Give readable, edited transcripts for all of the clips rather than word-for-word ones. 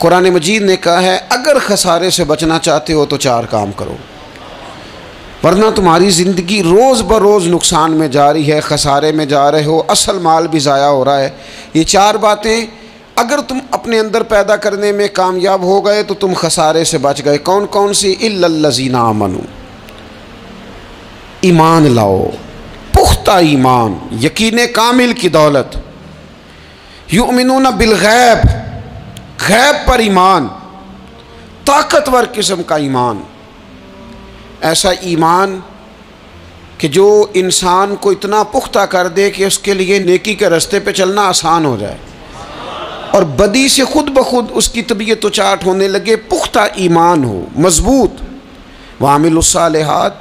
कुरान मजीद ने कहा है अगर खसारे से बचना चाहते हो तो 4 काम करो, वरना तुम्हारी ज़िंदगी रोज़ ब रोज़ नुकसान में जा रही है, खसारे में जा रहे हो, असल माल भी ज़ाया हो रहा है। ये 4 बातें अगर तुम अपने अंदर पैदा करने में कामयाब हो गए तो तुम खसारे से बच गए। कौन कौन सी? इल्लल्लज़ीना आमनू, ईमान लाओ, पुख्ता ईमान, यकीन कामिल की दौलत। युमिनूना बिलगैब, गैब पर ईमान, ताकतवर किस्म का ईमान, ऐसा ईमान कि जो इंसान को इतना पुख्ता कर दे कि उसके लिए नेकी के रास्ते पे चलना आसान हो जाए और बदी से खुद ब खुद उसकी तबीयत उचाट होने लगे। पुख्ता ईमान हो, मजबूत। वामिलुस्सालिहात,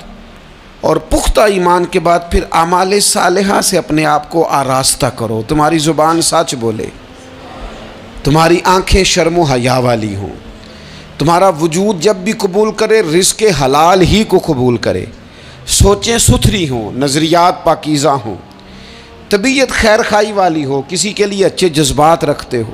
और पुख्ता ईमान के बाद फिर आमाले सालिहा से अपने आप को आरास्ता करो। तुम्हारी ज़ुबान सच बोले, तुम्हारी आंखें शर्म हया वाली हों, तुम्हारा वजूद जब भी कबूल करे रिज़्क़ हलाल ही को कबूल करे, सोचें सुथरी हों, नज़रियात पाकीज़ा हों, तबीयत खैर खाई वाली हो, किसी के लिए अच्छे जज्बात रखते हो,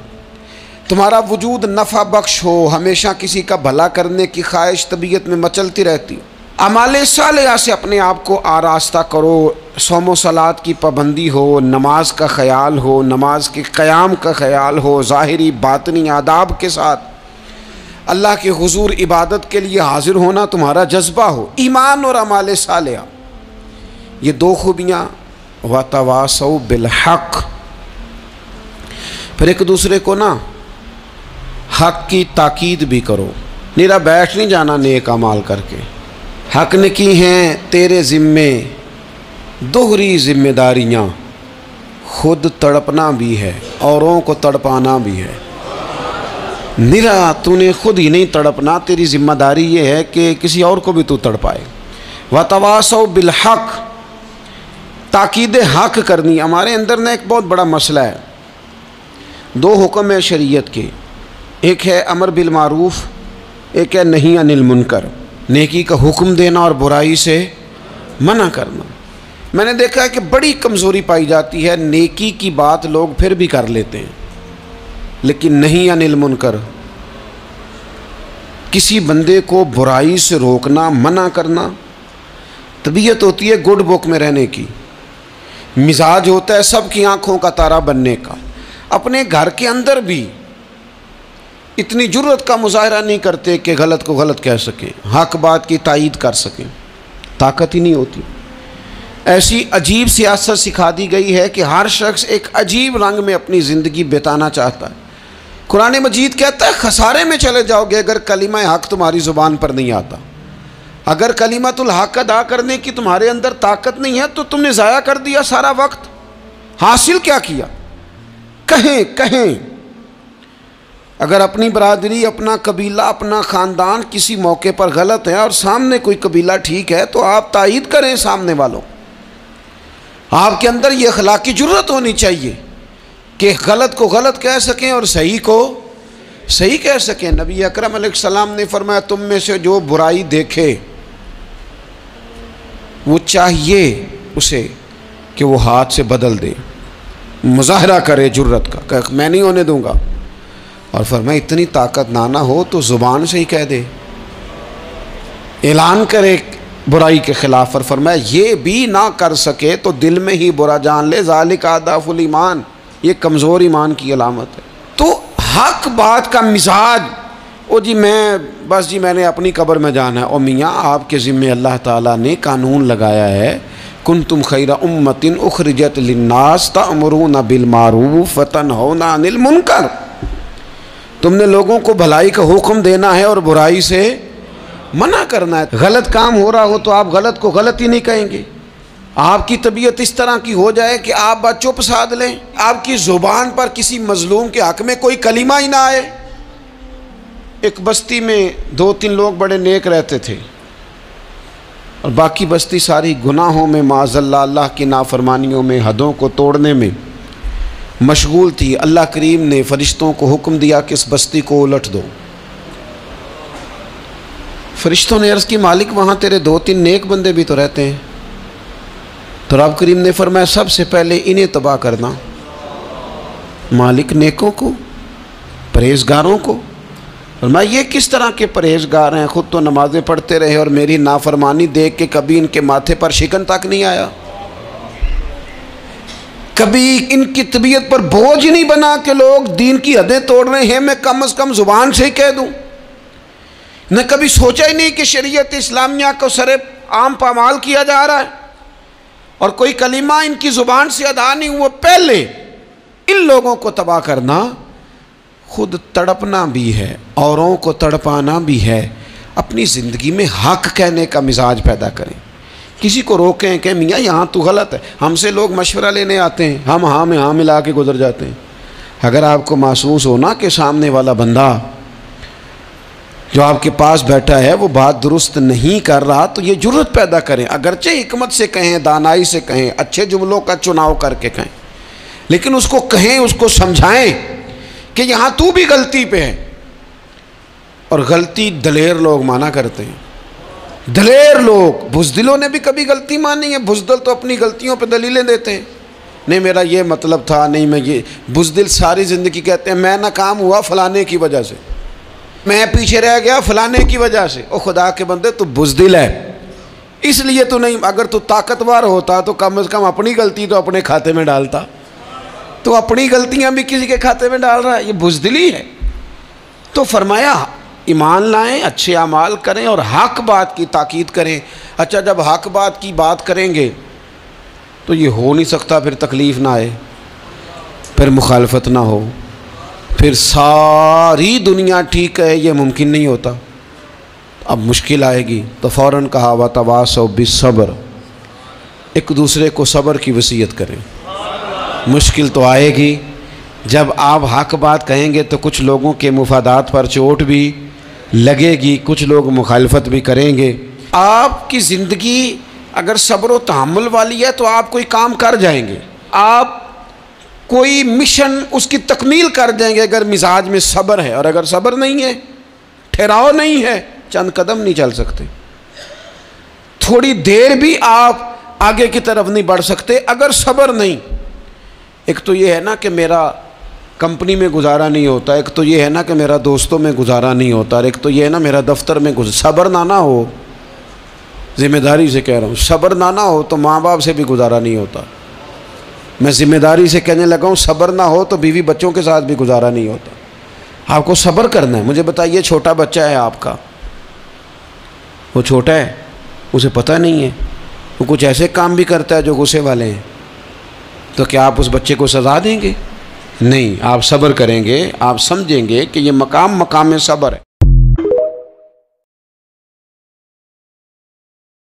तुम्हारा वजूद नफ़ा बख्श हो, हमेशा किसी का भला करने की ख्वाहिश तबीयत में मचलती रहती हो। अमाले सालिहा से अपने आप को आरास्ता करो। सौम व सलात की पाबंदी हो, नमाज का ख्याल हो, नमाज के क़याम का ख्याल हो, ज़ाहिरी बातनी आदाब के साथ अल्लाह के हुजूर इबादत के लिए हाजिर होना तुम्हारा जज्बा हो। ईमान और अमाले सालिहा, ये 2 खूबियाँ। वतवासौ बिलहक़, फिर एक दूसरे को ना हक़ की ताकीद भी करो। निरा बैठ नहीं जाना नेक अमाल करके। हक़ ने की हैं तेरे ज़िम्मे दोहरी ज़िम्मेदारियाँ, खुद तड़पना भी है, औरों को तड़पाना भी है। निरा तूने खुद ही नहीं तड़पना, तेरी ज़िम्मेदारी ये है कि किसी और को भी तू तड़पाए। वतवासौ बिलहक़, ताकीद हक़ करनी। हमारे अंदर ना एक बहुत बड़ा मसला है। 2 हुक्म है शरीयत के, एक है अमर बिल मारूफ़, एक है नही अनिल मुनकर। नेकी का हुक्म देना और बुराई से मना करना। मैंने देखा है कि बड़ी कमज़ोरी पाई जाती है, नेकी की बात लोग फिर भी कर लेते हैं, लेकिन नही अनिल मुनकर, किसी बंदे को बुराई से रोकना, मना करना, तबीयत होती है गुड बुक में रहने की, मिजाज होता है सबकी आंखों का तारा बनने का। अपने घर के अंदर भी इतनी जुर्रत का मुजाहरा नहीं करते कि गलत को गलत कह सकें, हक बात की तायीद कर सकें, ताकत ही नहीं होती। ऐसी अजीब सियासत सिखा दी गई है कि हर शख्स एक अजीब रंग में अपनी ज़िंदगी बिताना चाहता है। कुरान मजीद कहता है खसारे में चले जाओगे अगर कलिमा हक तुम्हारी ज़ुबान पर नहीं आता। अगर कलिमतुल हक अदा करने की तुम्हारे अंदर ताकत नहीं है तो तुमने ज़ाया कर दिया सारा वक्त। हासिल क्या किया? कहें कहें अगर अपनी बरादरी, अपना कबीला, अपना ख़ानदान किसी मौके पर गलत है और सामने कोई कबीला ठीक है तो आप तायीद करें सामने वालों। आपके अंदर ये अखलाकी जुर्रत होनी चाहिए कि गलत को गलत कह सकें और सही को सही कह सकें। नबी अकरम अलैहिस्सलाम ने फरमाया तुम में से जो बुराई देखे वो चाहिए उसे कि वो हाथ से बदल दे, मुजाहरा करे जुर्रत का, मैं नहीं होने दूंगा। और फरमाया इतनी ताकत ना हो तो ज़ुबान से ही कह दे, ऐलान करे बुराई के ख़िलाफ़। और फरमाया ये भी ना कर सके तो दिल में ही बुरा जान ले, ज़ालिका अदाफुल ईमान, ये कमज़ोर ईमान की अलामत है। तो हक बात का मिजाज, ओ जी मैं बस जी मैंने अपनी कब्र में जाना है। और मियाँ आपके ज़िम्मे अल्लाह ताला ने कानून लगाया है, कुंतुम खैरा उम्मतिन उखरिजत लिन्नास तअमुरूना बिल मारूफ व तनहौना अनिल मुनकर। तुमने लोगों को भलाई का हुक्म देना है और बुराई से मना करना है। गलत काम हो रहा हो तो आप गलत को गलत ही नहीं कहेंगे। आपकी तबीयत इस तरह की हो जाए कि आप बात चुप साध लें, आपकी ज़ुबान पर किसी मजलूम के हक़ में कोई कलीमा ही ना आए। एक बस्ती में 2-3 लोग बड़े नेक रहते थे और बाकी बस्ती सारी गुनाहों में, माज़अल्लाह अल्लाह की नाफरमानियों में, हदों को तोड़ने में मशगूल थी। अल्लाह करीम ने फ़रिश्तों को हुक्म दिया कि इस बस्ती को उलट दो। फ़रिश्तों ने अर्ज़ की मालिक वहाँ तेरे 2-3 नेक बंदे भी तो रहते हैं। तो रब करीम ने फरमाया सबसे पहले इन्हें तबाह करना। मालिक नेकों को, परहेज़गारों को, और मैं ये किस तरह के परहेजगार हैं, ख़ुद तो नमाज़ें पढ़ते रहे और मेरी नाफरमानी देख के कभी इनके माथे पर शिकन तक नहीं आया, कभी इनकी तबीयत पर बोझ नहीं बना कि लोग दीन की हदें तोड़ रहे हैं मैं कम से कम ज़ुबान से ही कह दूँ। न कभी सोचा ही नहीं कि शरीयत इस्लामिया को सरे आम पामाल किया जा रहा है और कोई कलीमा इनकी ज़ुबान से अदा नहीं हुआ। पहले इन लोगों को तबाह करना खुद तड़पना भी है, औरों को तड़पाना भी है। अपनी ज़िंदगी में हक कहने का मिजाज पैदा करें, किसी को रोकें कि मियाँ यहाँ तो गलत है। हमसे लोग मशवरा लेने आते हैं, हम हाँ में हाँ मिला के गुजर जाते हैं। अगर आपको महसूस हो ना कि सामने वाला बंदा जो आपके पास बैठा है वो बात दुरुस्त नहीं कर रहा, तो ये जुर्रत पैदा करें, अगरचे हिकमत से कहें, दानाई से कहें, अच्छे जुमलों का चुनाव करके कहें, लेकिन उसको कहें, उसको समझाएं कि यहाँ तू भी गलती पे है। और गलती दलेर लोग माना करते हैं, दलेर लोग। बुज़दिलों ने भी कभी गलती मानी है? बुज़दिल तो अपनी गलतियों पे दलीलें देते हैं, नहीं मेरा ये मतलब था, नहीं मैं ये। बुज़दिल सारी ज़िंदगी कहते हैं मैं नाकाम हुआ फलाने की वजह से, मैं पीछे रह गया फलाने की वजह से। ओ खुदा के बंदे, तू बुज़दिल है इसलिए तो नहीं। अगर तू ताकतवर होता तो कम से कम अपनी गलती तो अपने खाते में डालता। तो अपनी गलतियां भी किसी के खाते में डाल रहा है, ये बुज़दिली है। तो फरमाया ईमान लाएं, अच्छे अमाल करें और हक बात की ताकीद करें। अच्छा, जब हक बात की बात करेंगे तो ये हो नहीं सकता फिर तकलीफ़ ना आए, फिर मुखालफत ना हो, फिर सारी दुनिया ठीक है, ये मुमकिन नहीं होता। अब मुश्किल आएगी तो फ़ौरन कहा व तवासौ बिस्सब्र, एक दूसरे को सब्र की वसीयत करें। मुश्किल तो आएगी, जब आप हक बात कहेंगे तो कुछ लोगों के मुफादात पर चोट भी लगेगी, कुछ लोग मुखालफत भी करेंगे। आपकी ज़िंदगी अगर सब्र व तहम्मुल वाली है तो आप कोई काम कर जाएंगे, आप कोई मिशन उसकी तकमील कर देंगे अगर मिजाज में सब्र है। और अगर सब्र नहीं है, ठहराव नहीं है, चंद कदम नहीं चल सकते, थोड़ी देर भी आप आगे की तरफ नहीं बढ़ सकते अगर सब्र नहीं। एक तो ये है ना कि मेरा कंपनी में गुजारा नहीं होता, एक तो ये है ना कि मेरा दोस्तों में गुजारा नहीं होता, और एक तो ये है ना मेरा दफ्तर में सब्र ना हो, ज़िम्मेदारी से कह रहा हूँ, सब्र ना हो तो माँ बाप से भी गुजारा नहीं होता। मैं ज़िम्मेदारी से कहने लगा हूँ, सब्र ना हो तो बीवी बच्चों के साथ भी गुजारा नहीं होता। आपको सब्र करना है। मुझे बताइए, छोटा बच्चा है आपका, वो छोटा है, उसे पता नहीं है, वो कुछ ऐसे काम भी करता है जो गुस्से वाले हैं, तो क्या आप उस बच्चे को सज़ा देंगे? नहीं, आप सब्र करेंगे, आप समझेंगे कि ये मकाम सब्र है।